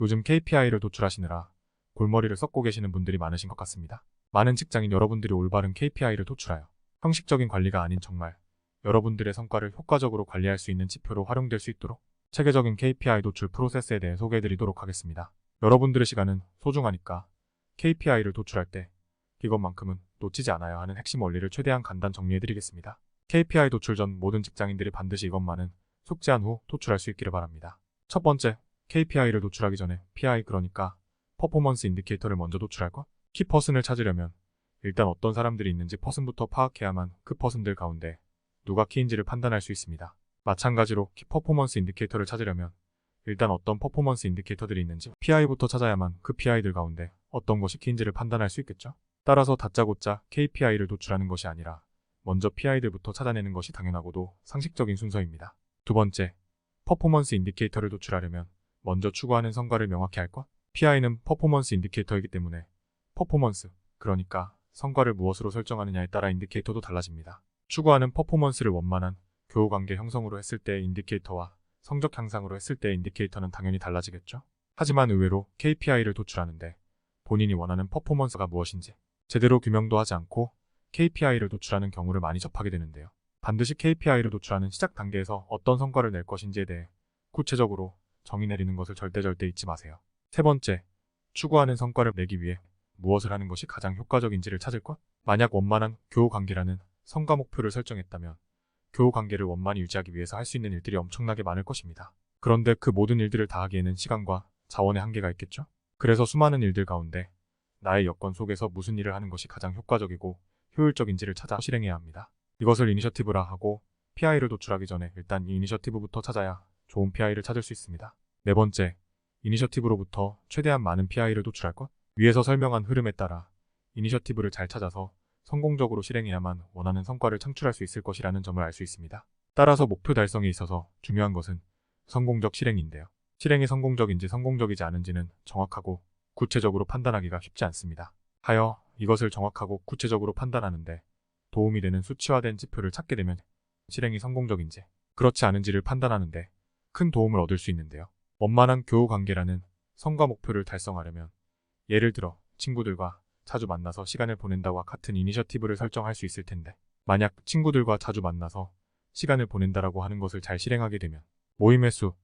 요즘 KPI를 도출하시느라 골머리를 썩고 계시는 분들이 많으신 것 같습니다. 많은 직장인 여러분들이 올바른 KPI를 도출하여 형식적인 관리가 아닌 정말 여러분들의 성과를 효과적으로 관리할 수 있는 지표로 활용될 수 있도록 체계적인 KPI 도출 프로세스에 대해 소개해드리도록 하겠습니다. 여러분들의 시간은 소중하니까 KPI를 도출할 때 이것만큼은 놓치지 않아야 하는 핵심 원리를 최대한 간단 정리해드리겠습니다. KPI 도출 전 모든 직장인들이 반드시 이것만은 숙지한 후 도출할 수 있기를 바랍니다. 첫 번째, KPI를 도출하기 전에 PI 그러니까 퍼포먼스 인디케이터를 먼저 도출할 것. 키퍼슨을 찾으려면 일단 어떤 사람들이 있는지 퍼슨부터 파악해야만 그 퍼슨들 가운데 누가 키인지를 판단할 수 있습니다. 마찬가지로 키 퍼포먼스 인디케이터를 찾으려면 일단 어떤 퍼포먼스 인디케이터들이 있는지 PI부터 찾아야만 그 PI들 가운데 어떤 것이 키인지를 판단할 수 있겠죠. 따라서 다짜고짜 KPI를 도출하는 것이 아니라 먼저 PI들부터 찾아내는 것이 당연하고도 상식적인 순서입니다. 두 번째, 퍼포먼스 인디케이터를 도출하려면 먼저 추구하는 성과를 명확히 할 것. PI는 퍼포먼스 인디케이터이기 때문에 퍼포먼스, 그러니까 성과를 무엇으로 설정하느냐에 따라 인디케이터도 달라집니다. 추구하는 퍼포먼스를 원만한 교우관계 형성으로 했을 때의 인디케이터와 성적 향상으로 했을 때의 인디케이터는 당연히 달라지겠죠. 하지만 의외로 KPI를 도출하는데 본인이 원하는 퍼포먼스가 무엇인지 제대로 규명도 하지 않고 KPI를 도출하는 경우를 많이 접하게 되는데요. 반드시 KPI를 도출하는 시작 단계에서 어떤 성과를 낼 것인지에 대해 구체적으로 정의 내리는 것을 절대 잊지 마세요. 세 번째, 추구하는 성과를 내기 위해 무엇을 하는 것이 가장 효과적인지를 찾을 것. 만약 원만한 교우관계라는 성과 목표를 설정했다면 교우관계를 원만히 유지하기 위해서 할 수 있는 일들이 엄청나게 많을 것입니다. 그런데 그 모든 일들을 다 하기에는 시간과 자원의 한계가 있겠죠. 그래서 수많은 일들 가운데 나의 여건 속에서 무슨 일을 하는 것이 가장 효과적이고 효율적인지를 찾아 실행해야 합니다. 이것을 이니셔티브라 하고 PI를 도출하기 전에 일단 이 이니셔티브부터 찾아야 좋은 PI를 찾을 수 있습니다. 네 번째, 이니셔티브로부터 최대한 많은 PI를 도출할 것. 위에서 설명한 흐름에 따라 이니셔티브를 잘 찾아서 성공적으로 실행해야만 원하는 성과를 창출할 수 있을 것이라는 점을 알 수 있습니다. 따라서 목표 달성에 있어서 중요한 것은 성공적 실행인데요. 실행이 성공적인지 성공적이지 않은지는 정확하고 구체적으로 판단하기가 쉽지 않습니다. 하여 이것을 정확하고 구체적으로 판단하는데 도움이 되는 수치화된 지표를 찾게 되면 실행이 성공적인지 그렇지 않은지를 판단하는데 큰 도움을 얻을 수 있는데요. 원만한 교우관계라는 성과 목표를 달성하려면 예를 들어 친구들과 자주 만나서 시간을 보낸다와 같은 이니셔티브를 설정할 수 있을 텐데 만약 친구들과 자주 만나서 시간을 보낸다라고 하는 것을 잘 실행하게 되면 모임의 수,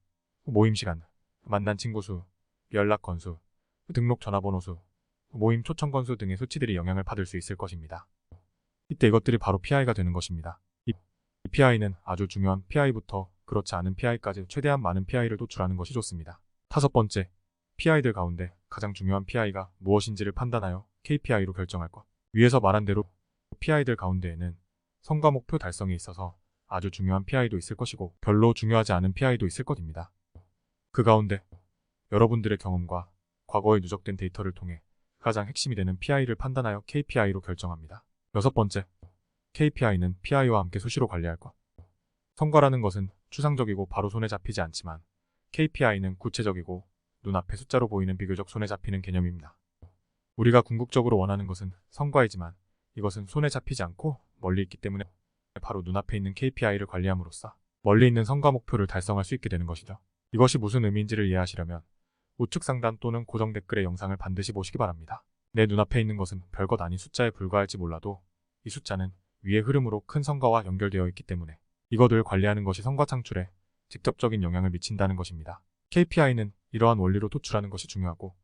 모임 시간, 만난 친구 수, 연락 건수, 등록 전화번호 수, 모임 초청 건수 등의 수치들이 영향을 받을 수 있을 것입니다. 이때 이것들이 바로 PI가 되는 것입니다. 이 PI는 아주 중요한 PI부터 그렇지 않은 PI까지 최대한 많은 PI를 도출하는 것이 좋습니다. 다섯 번째, PI들 가운데 가장 중요한 PI가 무엇인지를 판단하여 KPI로 결정할 것. 위에서 말한 대로 PI들 가운데에는 성과 목표 달성에 있어서 아주 중요한 PI도 있을 것이고 별로 중요하지 않은 PI도 있을 것입니다. 그 가운데 여러분들의 경험과 과거에 누적된 데이터를 통해 가장 핵심이 되는 PI를 판단하여 KPI로 결정합니다. 여섯 번째, KPI는 PI와 함께 수시로 관리할 것. 성과라는 것은 추상적이고 바로 손에 잡히지 않지만 KPI는 구체적이고 눈앞에 숫자로 보이는 비교적 손에 잡히는 개념입니다. 우리가 궁극적으로 원하는 것은 성과이지만 이것은 손에 잡히지 않고 멀리 있기 때문에 바로 눈앞에 있는 KPI를 관리함으로써 멀리 있는 성과 목표를 달성할 수 있게 되는 것이죠. 이것이 무슨 의미인지를 이해하시려면 우측 상단 또는 고정 댓글의 영상을 반드시 보시기 바랍니다. 내 눈앞에 있는 것은 별것 아닌 숫자에 불과할지 몰라도 이 숫자는 위의 흐름으로 큰 성과와 연결되어 있기 때문에 이것을 관리하는 것이 성과 창출에 직접적인 영향을 미친다는 것입니다. KPI는 이러한 원리로 도출하는 것이 중요하고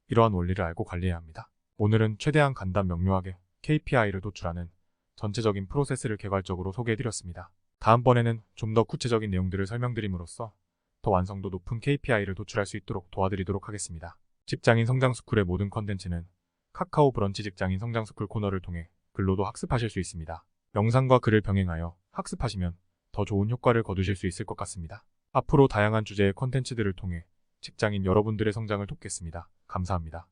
이러한 원리를 알고 관리해야 합니다. 오늘은 최대한 간단 명료하게 KPI를 도출하는 전체적인 프로세스를 개괄적으로 소개해드렸습니다. 다음번에는 좀 더 구체적인 내용들을 설명드림으로써 더 완성도 높은 KPI를 도출할 수 있도록 도와드리도록 하겠습니다. 직장인 성장스쿨의 모든 컨텐츠는 카카오 브런치 직장인 성장스쿨 코너를 통해 글로도 학습하실 수 있습니다. 영상과 글을 병행하여 학습하시면 더 좋은 효과를 거두실 수 있을 것 같습니다. 앞으로 다양한 주제의 컨텐츠들을 통해 직장인 여러분들의 성장을 돕겠습니다. 감사합니다.